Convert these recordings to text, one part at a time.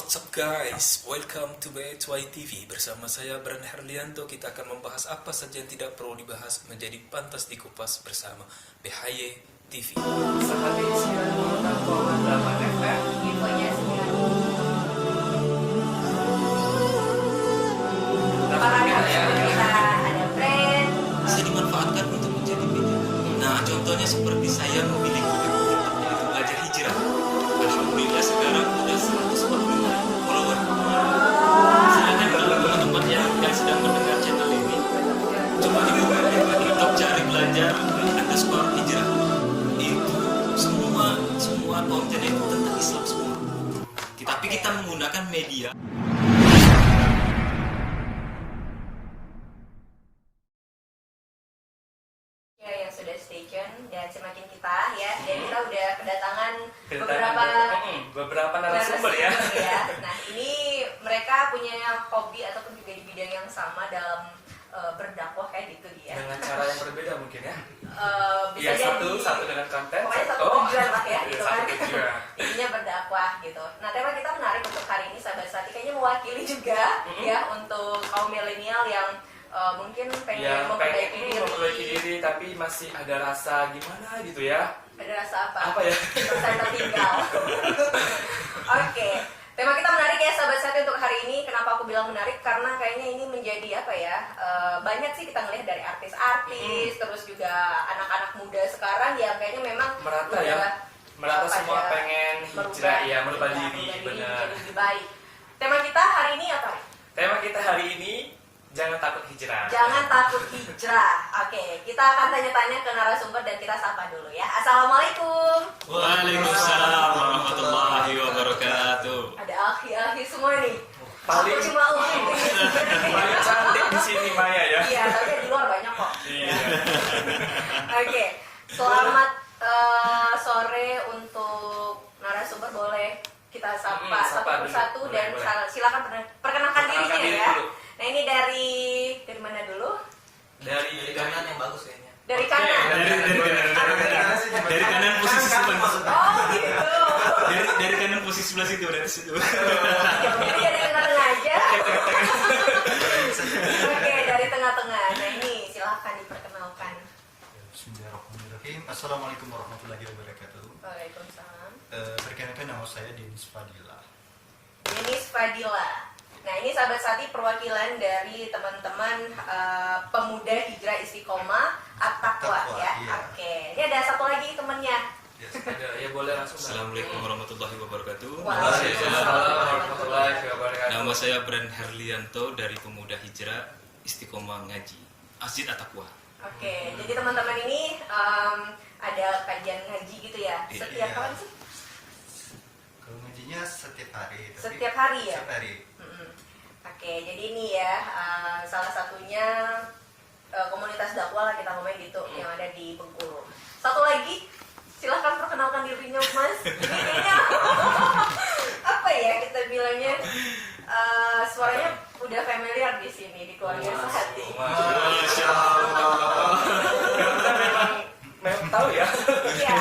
What's up guys, welcome to BHY TV. Bersama saya Bran Herlianto. Kita akan membahas apa saja yang tidak perlu dibahas menjadi pantas dikupas bersama BHY TV. Seperti 96,8 FM. Infonya 9. Para Kita ada brand. Bisa dimanfaatkan untuk menjadi media. Nah, contohnya seperti saya memiliki tempat yaitu Belajar Hijrah. Alhamdulillah sekarang sudah 145 follower. Silakan kalau teman-teman yang sedang mendengar channel ini, coba dibuka di TikTok, cari Belajar _Hijrah. Itu semua konten itu tentang Islam semua. Tapi kita menggunakan media. Yang sudah stay tune dan semakin kita ya, dan kita udah kedatangan beberapa narasumber ya. Nah ini mereka punya hobi ataupun juga di bidang yang sama dalam berdakwah kayak gitu dia. Dengan cara yang berbeda mungkin ya. Bisa Ya, jadi satu dengan konten. pokoknya satu tujuan lah ya, gitu kan. Satu tujuan. Intinya berdakwah gitu. Nah tema kita menarik untuk hari ini, sahabat Sati, kayaknya mewakili juga ya untuk kaum milenial yang mungkin pengen memperbaiki diri tapi masih ada rasa gimana gitu ya. Ada rasa apa? Apa ya? Rasa tertinggal. Oke, tema kita menarik ya sahabat Sati untuk hari ini. Kenapa aku bilang menarik? Karena kayaknya ini menjadi apa ya? Banyak sih kita ngelihat dari artis-artis, terus juga anak-anak muda sekarang yang kayaknya memang Merata ya. Merata semua pengen hijrah ya, merubah diri, benar. jadi lebih baik. Tema kita hari ini apa? Tema kita hari ini jangan takut hijrah. Jangan takut hijrah. Oke, kita akan tanya-tanya ke narasumber dan kita sapa dulu ya. Assalamualaikum. Waalaikumsalam warahmatullahi wabarakatuh. Ada akhi-akhi semua nih. Paling Aku cuma paling cantik di sini Maya ya. Iya, tapi di luar banyak kok. Iya. Oke, selamat sore untuk narasumber. Boleh kita sapa satu sapa dulu. persatu dan Boleh. silakan perkenalkan dirinya diri ya. dulu. Nah ini dari mana dulu? Dari kanan yang bagus kayaknya. Dari kanan. Dari kanan posisi sebelah. Oh gitu. Dari kanan posisi sebelah situ berarti situ. Jadi dari tengah-tengah aja. Oke, dari tengah-tengah. Nah ini silahkan diperkenalkan. Bismillahirrahmanirrahim. Assalamualaikum warahmatullahi wabarakatuh. Waalaikumsalam. Perkenalkan nama saya Denis Fadila. Denis Fadila. Nah ini sahabat Sati perwakilan dari teman-teman pemuda hijrah istiqomah At-Taqwa Taqwa, ya. iya. Oke. Ini ada satu lagi temennya. Ada, ya boleh langsung. Assalamualaikum warahmatullahi wabarakatuh. Waalaikumsalam warahmatullahi wabarakatuh. Nama saya Bran Herlianto dari Pemuda Hijrah Istiqomah Ngaji Masjid At-Taqwa. Oke. Jadi teman-teman ini ada kajian ngaji gitu ya. Iya, Setiap iya. kapan sih? Kalau ngajinya setiap hari. Setiap hari ya? Setiap hari. Oke, jadi ini ya salah satunya komunitas dakwah lah kita ngomongin gitu yang ada di Bengkulu. Satu lagi, silahkan perkenalkan dirinya Mas. Ini kayaknya apa ya kita bilangnya suaranya udah familiar di sini di keluarga sehati. Masya Allah. Karena memang tahu ya. Iya,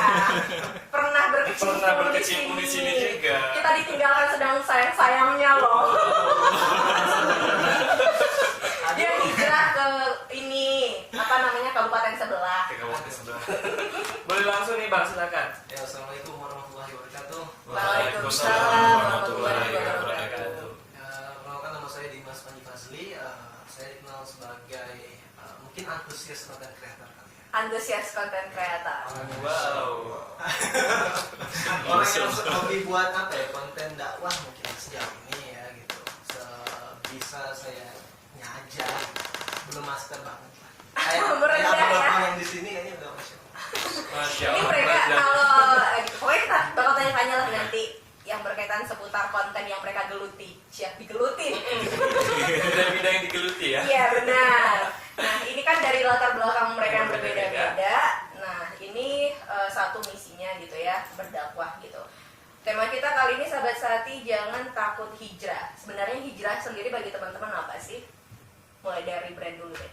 pernah berkecimpung di sini juga. Kita ditinggalkan sedang sayang-sayangnya loh. Dia hijrah ke ini apa namanya kabupaten sebelah. Boleh langsung nih Bang, silakan. Ya, assalamualaikum warahmatullahi wabarakatuh. Waalaikumsalam warahmatullahi wabarakatuh. Perkenalkan nama saya Dimas Panji Fazli. Saya dikenal sebagai mungkin antusias konten kreator kali ya. Antusias konten kreator. Wow. Orang yang hobi buat apa ya, konten dakwah mungkin sejauh ini ya gitu. Bisa saya ngajak, belum master banget lah. Merendah ya. Abang-abang yang di sini kayaknya udah masya Allah. Masya Ini Allah. mereka berat, kalau pokoknya kita bakal tanya-tanya lah nanti yang berkaitan seputar konten yang mereka geluti. Siap digeluti. bidang-bidang yang digeluti ya. Iya benar. Nah ini kan dari latar belakang mereka yang berbeda-beda. Nah ini satu misinya gitu ya, berdakwah gitu. Tema kita kali ini sahabat Sati, jangan takut hijrah. Sebenarnya hijrah sendiri bagi teman-teman apa sih? Mulai dari brand dulu deh.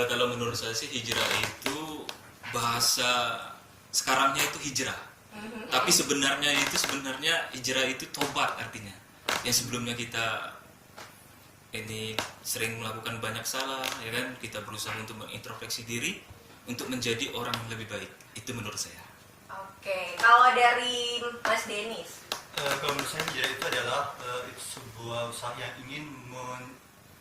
Kalau menurut saya sih hijrah itu bahasa sekarangnya itu hijrah. Tapi sebenarnya hijrah itu tobat artinya. yang sebelumnya kita ini sering melakukan banyak salah, ya kan? Kita berusaha untuk mengintrospeksi diri untuk menjadi orang yang lebih baik. Itu menurut saya. Oke, kalau dari Mas Denis? Kalau menurut saya hijrah itu adalah itu sebuah usaha yang ingin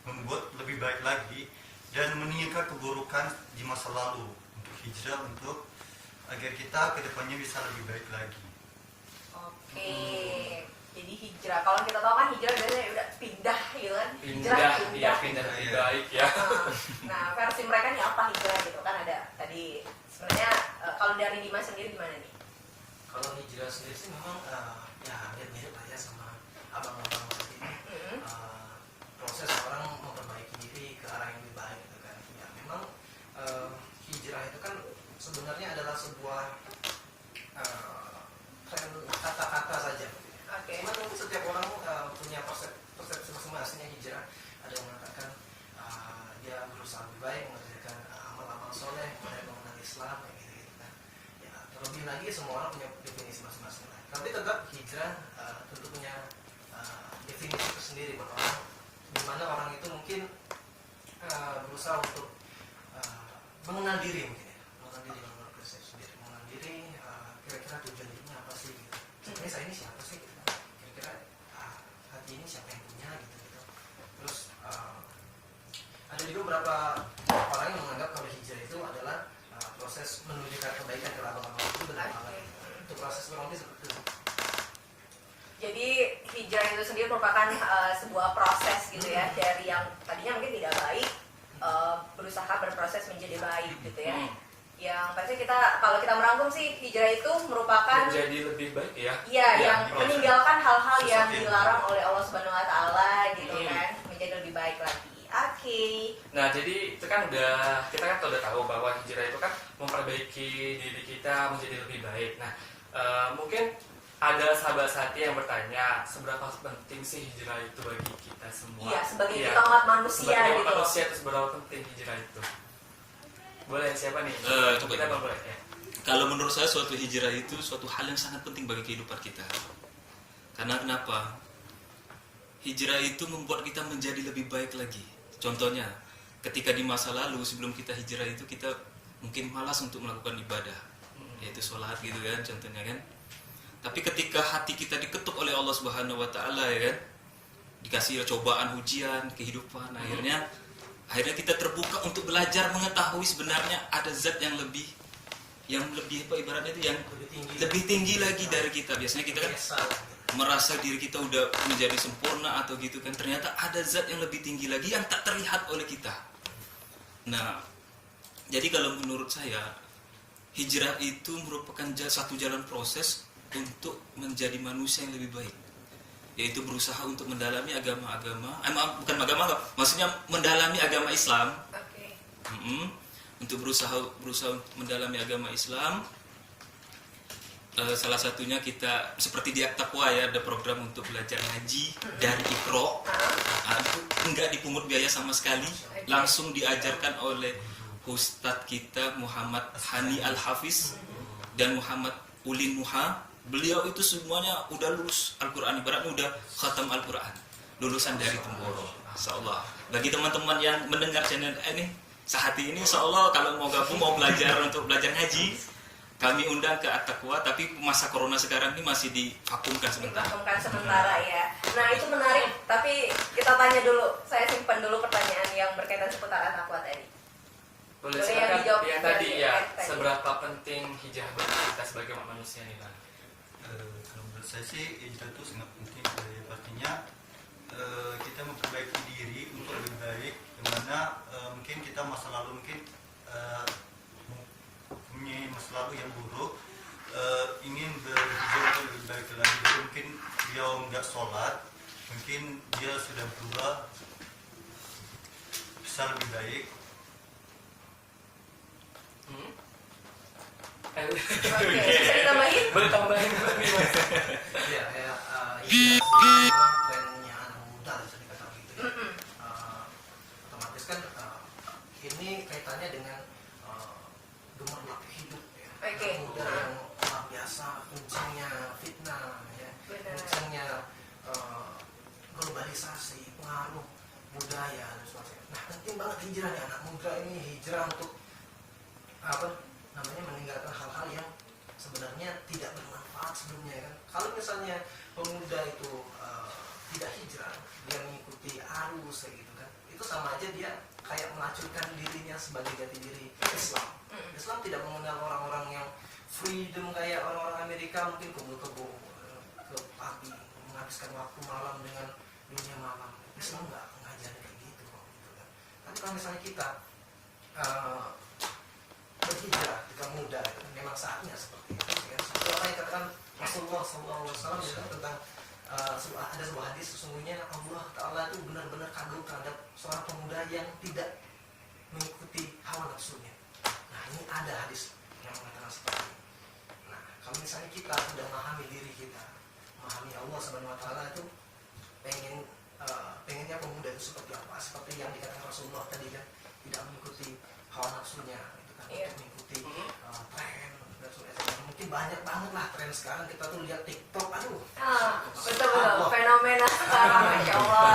membuat lebih baik lagi dan meninggalkan keburukan di masa lalu, untuk hijrah untuk agar kita kedepannya bisa lebih baik lagi. Oke, jadi hijrah. Kalau kita tahu kan hijrah biasanya udah pindah gitu kan? Pindah lebih baik ya. Nah, versi mereka nih apa hijrah gitu kan, ada tadi sebenarnya kalau dari Dimas sendiri gimana nih? Kalau hijrah sendiri sih memang ya mirip-mirip lah ya sama abang-abang tadi. Proses orang memperbaiki diri ke arah yang lebih baik gitu kan. Ya memang hijrah itu kan sebenarnya adalah sebuah kata-kata saja. Oke. Cuman mungkin setiap orang punya persepsi masing-masing yang hijrah. Ada yang mengatakan dia berusaha lebih baik, mengerjakan amal-amal soleh, mengenal Islam, kayak gitu kan. Ya terlebih lagi semua orang punya definisi masing-masing. Tapi tetap hijrah tentu punya definisi tersendiri bahwa di mana orang itu mungkin berusaha untuk mengenal diri mungkin ya, mengenal diri, mengenal persepsi sendiri, mengenal diri, kira-kira tujuan hidupnya apa sih gitu. Sebenarnya saya ini siapa sih gitu. Kira-kira hati ini siapa yang punya gitu. Terus ada juga beberapa orang yang menganggap kalau hijrah itu adalah proses menuju ke kebaikan, ke abang-abang itu benar banget. Itu proses kurang lebih seperti itu. Jadi hijrah itu sendiri merupakan sebuah proses gitu ya, dari yang tadinya mungkin tidak baik berusaha berproses menjadi baik gitu ya. Yang pasti kalau kita merangkum sih hijrah itu merupakan Menjadi lebih baik ya. Iya, yang proses. meninggalkan hal-hal yang Sesuatu yang dilarang oleh Allah Subhanahu wa taala gitu kan, menjadi lebih baik lagi. Oke. Nah, jadi itu kan kita kan udah tahu bahwa hijrah itu kan memperbaiki diri kita menjadi lebih baik. Nah, mungkin ada sahabat Sati yang bertanya, seberapa penting sih hijrah itu bagi kita semua? Iya, sebagai kita umat manusia sebagai gitu. umat manusia itu seberapa penting hijrah itu? Boleh siapa nih? Coba. Kita boleh ya. Kalau menurut saya suatu hijrah itu suatu hal yang sangat penting bagi kehidupan kita. Karena kenapa? Hijrah itu membuat kita menjadi lebih baik lagi. Contohnya, ketika di masa lalu sebelum kita hijrah itu kita mungkin malas untuk melakukan ibadah, yaitu sholat gitu kan, contohnya kan. Tapi ketika hati kita diketuk oleh Allah Subhanahu wa taala ya kan, dikasih cobaan, ujian, kehidupan, akhirnya kita terbuka untuk belajar mengetahui sebenarnya ada zat yang lebih apa ibaratnya itu yang lebih tinggi lagi dari kita. Biasanya kita kan merasa diri kita udah menjadi sempurna atau gitu kan, ternyata ada zat yang lebih tinggi lagi yang tak terlihat oleh kita. Nah, jadi kalau menurut saya hijrah itu merupakan satu jalan proses untuk menjadi manusia yang lebih baik, yaitu berusaha untuk mendalami bukan agama, maksudnya mendalami agama Islam. Oke. Untuk berusaha mendalami agama Islam. Salah satunya kita seperti di At-Taqwa ya, ada program untuk belajar ngaji dari Iqra. Itu enggak dipungut biaya sama sekali, langsung diajarkan oleh Ustadz kita Muhammad Hani Al-Hafiz dan Muhammad Ulin Muha. Beliau itu semuanya udah lulus Al-Quran, ibaratnya udah khatam Al-Quran, lulusan dari Temboro. Insyaallah bagi teman-teman yang mendengar channel ini Sahati ini, insyaallah kalau mau gabung, mau belajar untuk belajar ngaji, kami undang ke At-Taqwa. Tapi masa corona sekarang ini masih divakumkan sementara. Ya. Nah, itu menarik, tapi kita tanya dulu, saya simpan dulu pertanyaan yang berkaitan seputar At-Taqwa tadi. Boleh Boleh silakan dijawab yang dari tadi ya, tadi. seberapa penting hijrah bagi kita sebagai manusia nih Bang? Kalau menurut saya sih hijrah itu sangat penting. Artinya kita memperbaiki diri untuk lebih baik, dimana mungkin kita masa lalu mungkin punya masa lalu yang buruk, ingin berhijrah untuk lebih baik lagi. Mungkin dia nggak sholat, mungkin dia sudah berubah bisa lebih baik. Oke, bisa ditambahin? Boleh tambahin. Iya, memang trennya anak muda bisa dikatakan gitu ya. Otomatis kan ini kaitannya dengan gemerlap hidup ya. Oke. Anak muda yang luar biasa, kencangnya fitnah ya, Benar. kencangnya globalisasi, pengaruh budaya dan sebagainya. Nah, penting banget hijrah nih anak muda ini, hijrah untuk apa namanya, meninggalkan hal-hal yang sebenarnya tidak bermanfaat sebelumnya kan. Kalau misalnya pemuda itu tidak hijrah, dia mengikuti arus kayak gitu kan, itu sama aja dia kayak melacurkan dirinya sebagai jati diri Islam. Islam tidak mengenal orang-orang yang freedom kayak orang-orang Amerika, mungkin kebun-kebun ke pagi, menghabiskan waktu malam dengan dunia malam. Islam nggak ngajarin kayak gitu kok, gitu kan. Tapi kalau misalnya kita berhijrah ketika muda, itu memang saatnya seperti itu. Ya. Seperti apa yang dikatakan Rasulullah SAW ya, tentang ada sebuah hadis, sesungguhnya Allah Ta'ala itu benar-benar kagum terhadap seorang pemuda yang tidak mengikuti hawa nafsunya. Nah, ini ada hadis yang mengatakan seperti itu. Nah, kalau misalnya kita sudah memahami diri kita, memahami Allah Subhanahu Wa Ta'ala itu pengennya pemuda itu seperti apa? Seperti yang dikatakan Rasulullah tadi kan, tidak mengikuti hawa nafsunya, itu kan, untuk mengikuti tren dan sebagainya. Mungkin banyak banget lah tren sekarang, kita tuh lihat TikTok, aduh. Betul, fenomena sekarang, Masya Allah.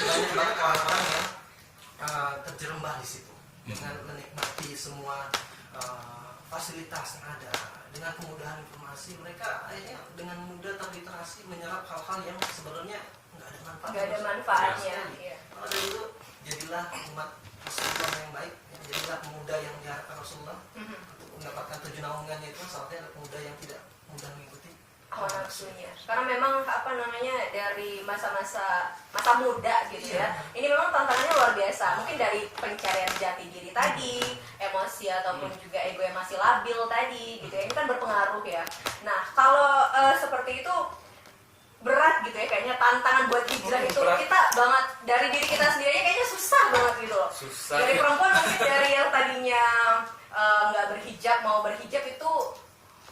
Banyak banget orang-orang yang terjerembah di situ dengan menikmati semua fasilitas yang ada, dengan kemudahan informasi. Mereka akhirnya dengan mudah terliterasi menyerap hal-hal yang sebenarnya nggak ada manfaatnya. Nggak ada manfaatnya. Iya. Maka dari itu jadilah umat Rasulullah yang baik, ya, jadilah pemuda yang diharapkan Rasulullah untuk mendapatkan 7 naungannya. Itu saatnya ada pemuda yang tidak mudah mengikuti Hawa nafsunya. Karena memang apa namanya, dari masa muda gitu ya. Ini memang tantangannya luar biasa. Mungkin dari pencarian jati diri tadi, emosi ataupun juga ego yang masih labil tadi gitu ya. Ini kan berpengaruh ya. Nah, kalau seperti itu berat gitu ya, kayaknya tantangan buat hijrah itu berat. kita banget dari diri kita sendiri kayaknya susah banget gitu loh. Susah, Dari ya. perempuan mungkin dari yang tadinya nggak berhijab mau berhijab itu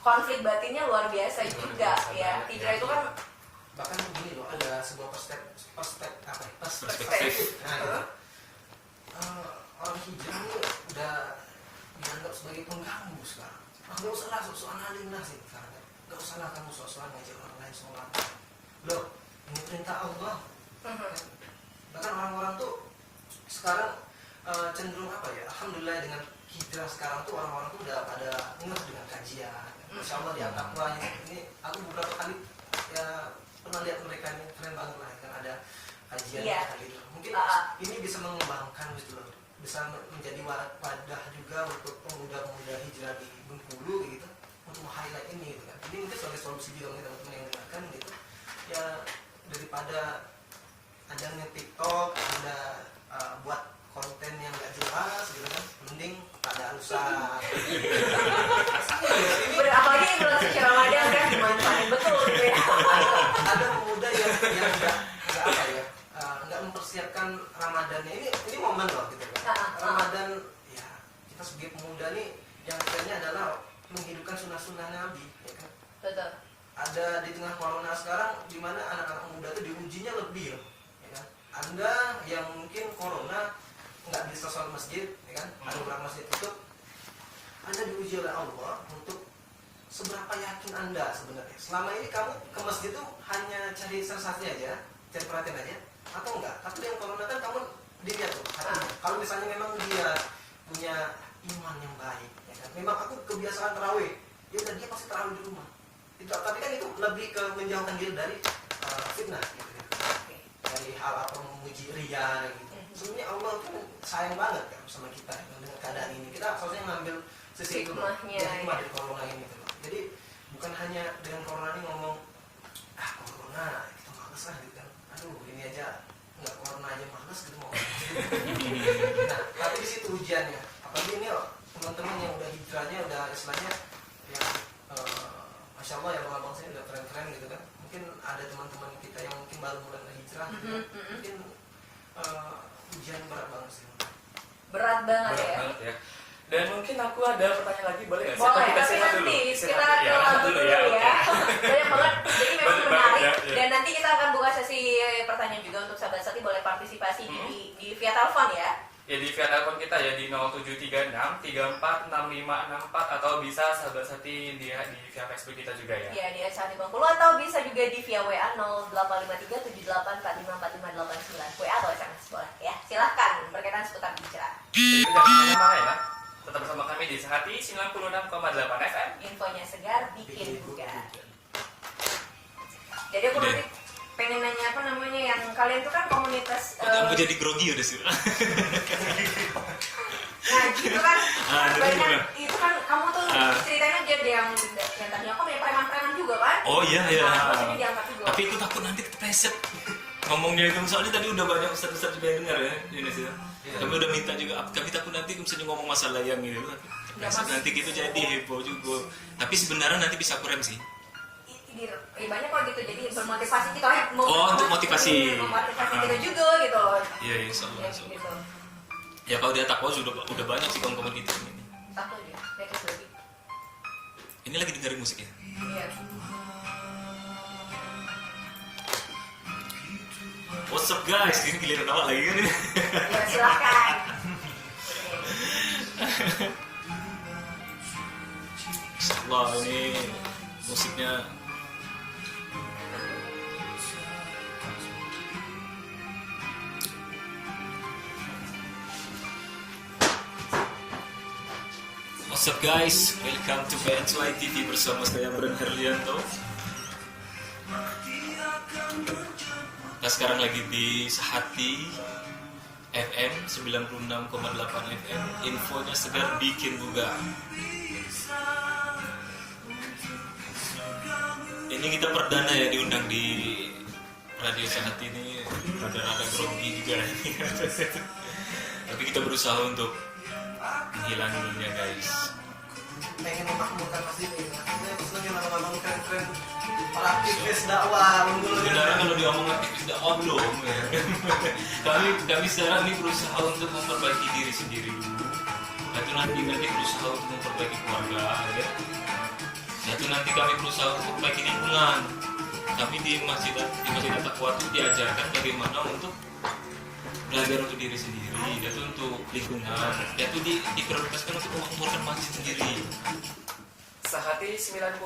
konflik batinnya luar biasa juga ya. Hijrah itu kan bahkan begini loh, ada sebuah perspektif. Nah, gitu. Orang hijrah ini udah dianggap sebagai pengganggu sekarang. Nggak usah lah sok-sokan alim lah sih sekarang. Nggak usah lah kamu sok-sokan ngajak orang lain sholat. Loh, ini perintah Allah. Bahkan orang-orang tuh sekarang cenderung apa ya? Alhamdulillah dengan hijrah sekarang tuh orang-orang tuh udah pada ngeh dengan kajian. Masya Allah di Al-Taqwa ini aku beberapa kali ya pernah lihat mereka ini keren banget lah kan, ada kajian gitu. Mungkin ini bisa mengembangkan gitu loh, bisa menjadi wadah juga untuk pemuda-pemuda hijrah di Bengkulu gitu, untuk highlight ini gitu kan. Ini mungkin sebagai solusi juga bagi teman-teman yang dengarkan gitu. Ya daripada ada TikTok, ada buat konten yang gak jelas gitu kan, mending pada usaha. apalagi bulan suci Ramadan kan dimanfaatin betul gitu ya. Ada pemuda yang nggak apa ya, nggak mempersiapkan Ramadannya. Ini momen loh gitu kan. Ramadan ya, kita sebagai pemuda nih yang trennya adalah menghidupkan sunnah-sunnah Nabi ya kan. Betul. Ada di tengah corona sekarang di mana anak-anak muda itu diujinya lebih loh ya kan. Anda yang mungkin corona nggak bisa sholat masjid ya kan, ada beberapa masjid tutup, Anda diuji oleh Allah untuk seberapa yakin Anda sebenarnya. Selama ini kamu ke masjid itu hanya cari sensasi aja, cari perhatian aja, atau enggak? Tapi dengan corona kan kamu dilihat tuh hatinya. Kalau misalnya memang dia punya iman yang baik ya kan, memang aku kebiasaan tarawih, ya udah dia pasti tarawih di rumah itu. Tapi kan itu lebih ke menjauhkan diri dari fitnah gitu ya. Dari hal apa memuji ria gitu. Sebenarnya Allah tuh sayang banget kan sama kita dengan keadaan ini. Kita harusnya ngambil sisi hikmahnya hikmah dari corona ini gitu. Jadi bukan hanya dengan corona ini ngomong corona kita males lah gitu kan. Aduh ini aja nggak corona aja males gitu mau. Nah tapi di situ ujiannya. Apalagi ini teman-teman yang udah hijrahnya udah istilahnya yang masya Allah ya bang saya udah keren-keren gitu kan. Mungkin ada teman-teman kita yang mungkin baru mulai hijrah gitu kan. Mungkin ujian berat banget sih. Berat banget Berat ya. banget ya. Dan mungkin aku ada pertanyaan lagi, boleh nggak? Boleh, Kita tapi simak nanti dulu. kita Simak ke lagu dulu ya. oke. Banyak banget, jadi memang Banyak menarik. banget, ya. Dan nanti kita akan buka sesi pertanyaan juga untuk sahabat Sati boleh partisipasi di via telepon ya. ya di via telepon kita ya di 0736 346564 atau bisa sahabat Sati di via Facebook kita juga ya. Ya di Sati Bengkulu atau bisa juga di via WA 085378454589 WA atau SMS boleh ya. Silahkan berkaitan seputar hijrah. Jadi jangan kemana-mana ya. Tetap bersama kami di Sehati 96,8 FM. Infonya segar, bikin bugar. Jadi aku nanti pengen nanya apa namanya yang kalian tuh kan komunitas. Kamu jadi grogi udah sih. Nah gitu kan jadi banyak gimana? itu kan kamu tuh ceritanya jadi yang tadinya aku punya preman-preman juga kan. Oh iya iya. Nah, maksudnya diangkat juga. Tapi aku takut nanti kepleset ngomongnya itu, soalnya tadi udah banyak ustaz-ustaz juga yang dengar ya di Indonesia. Kami udah minta juga, kami takut nanti misalnya ngomong masalah yang gitu, kepleset nanti gitu jadi heboh juga. Tapi sebenarnya nanti bisa aku rem sih. Banyak kok gitu, jadi bermotivasi kita lah. Untuk motivasi. Memotivasi kita juga gitu loh. Iya iya, insya Allah. Ya, gitu. Ya kalau dia takwa udah banyak sih kawan-kawan kita ini. Satu dia, next lagi. Ini lagi dengerin musik ya. Iya. What's up guys? Ini giliran awak lagi kan ini. Ya silakan. Wah ini musiknya What's up guys? Welcome to BNY TV bersama saya Bren Herlianto. Kita sekarang lagi di Sehati FM 96,8 FM. Infonya segar, bikin bugar. Ini kita perdana ya diundang di Radio Sehati ini. Rada-rada grogi juga. Tapi kita berusaha untuk menghilangnya guys. Pengen memakmurkan masjid ini. Maksudnya nama-nama keren-keren para aktivis dakwah Bengkulu. Sebenarnya kalau diomong aktivis dakwah belum ya. kami sekarang ini berusaha untuk memperbaiki diri sendiri dulu. Satu nanti berusaha untuk memperbaiki keluarga ya. Satu nanti kami berusaha untuk memperbaiki lingkungan. Tapi di masjid Taqwa itu diajarkan bagaimana untuk belajar untuk diri sendiri, yaitu untuk lingkungan, yaitu diprioritaskan untuk memakmurkan masjid sendiri. Sehati 96,8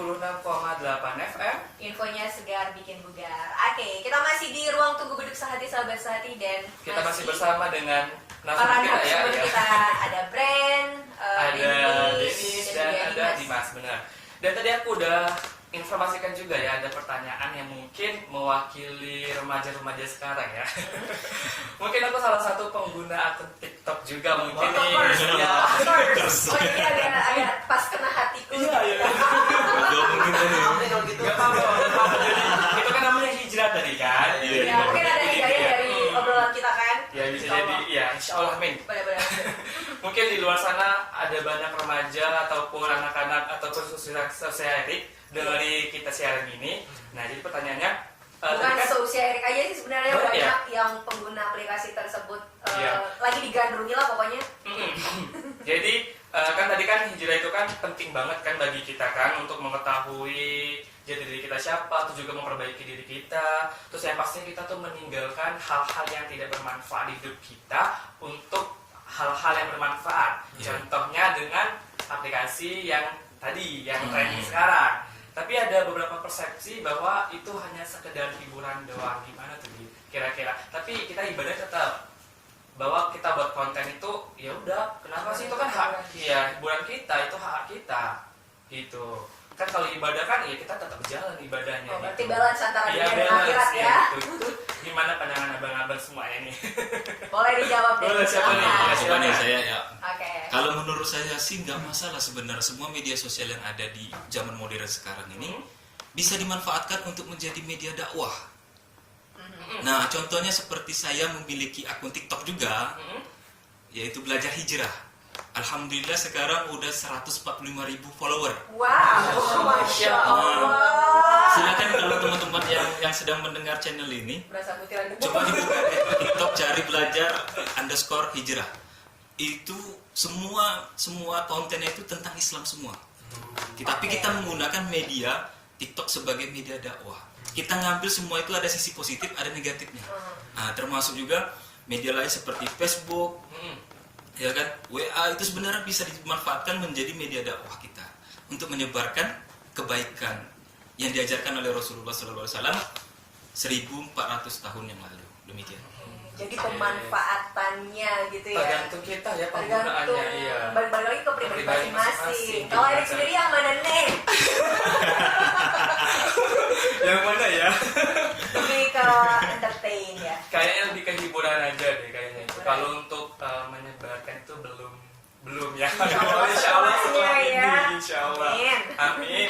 FM. Infonya segar, bikin bugar. Oke, kita masih di ruang tunggu beduk Sehati, sahabat Sehati, dan Kita masih bersama dengan para narasumber kita ya. narasumber kita. Ada Bren, Ada Denis, Denis dan dan juga ada Dimas, benar. Dan tadi aku udah informasikan juga ya, ada pertanyaan yang mungkin mewakili remaja-remaja sekarang ya. Mungkin aku salah satu pengguna akun TikTok juga mungkin nih. Ya. Oh ini agak pas kena hatiku. Iya, iya. Udah mungkin tadi. Kalau gitu. Gak apa-apa. Jadi itu kan namanya hijrah tadi kan. Ya, mungkin ada hidayah dari obrolan kita kan. Ya bisa jadi, ya insya Allah amin. Benar-benar. Mungkin di luar sana ada banyak remaja ataupun anak-anak ataupun seusia Erik dari kita siaran ini. Nah jadi pertanyaannya, Bukan tadi kan- seusia Erik aja sih sebenarnya, Oh, banyak iya. yang pengguna aplikasi tersebut Iya. lagi digandrungi lah pokoknya. Jadi kan tadi kan hijrah itu kan penting banget kan bagi kita kan untuk mengetahui jati diri kita siapa, terus juga memperbaiki diri kita, terus yang pasti kita tuh meninggalkan hal-hal yang tidak bermanfaat di hidup kita untuk hal-hal yang bermanfaat. Iya. Contohnya dengan aplikasi yang tadi yang trending sekarang. Tapi ada beberapa persepsi bahwa itu hanya sekedar hiburan doang. Gimana tuh Di? Kira-kira? Tapi kita ibadah tetap bahwa kita buat konten itu ya udah, kenapa sih, itu kan hak, ya hiburan kita, itu hak kita gitu kan. Kalau ibadah kan ya kita tetap jalan ibadahnya. Oh, berarti gitu. balance antara Iya, dunia dan balance, akhirat ya. Itu gimana pandangan abang-abang semuanya nih? Boleh dijawab deh. Boleh, siapa nih? silakan. Silakan. Pokoknya saya ya. Oke. Kalau menurut saya sih nggak masalah sebenarnya, semua media sosial yang ada di zaman modern sekarang ini bisa dimanfaatkan untuk menjadi media dakwah. Nah, contohnya seperti saya memiliki akun TikTok juga, yaitu belajar hijrah. Alhamdulillah sekarang udah 145.000 follower. Wow, Masya Allah. Silakan kalau teman-teman yang sedang mendengar channel ini, Berasa butiran debu. coba dibuka TikTok, cari belajar _hijrah. Itu semua kontennya itu tentang Islam semua. Tapi kita menggunakan media TikTok sebagai media dakwah. Kita ngambil semua itu ada sisi positif, ada negatifnya. Nah, termasuk juga media lain seperti Facebook, Ya kan, WA itu sebenarnya bisa dimanfaatkan menjadi media dakwah kita untuk menyebarkan kebaikan yang diajarkan oleh Rasulullah SAW 1400 tahun yang lalu. Demikian. Jadi pemanfaatannya gitu ya. Tergantung kita ya Tergantung penggunaannya. Iya. balik lagi ke pribadi Pribadi masing-masing. masing-masing. Kalau Erik sendiri yang mana nih? Yang mana ya? Lebih ke entertain ya. Kayaknya lebih ke hiburan aja deh kayaknya itu. Kalau untuk menyebarkan itu belum ya. Insya Allah Insya Allah semuanya setelah ya. ini, Insya Allah. Amin. Amin.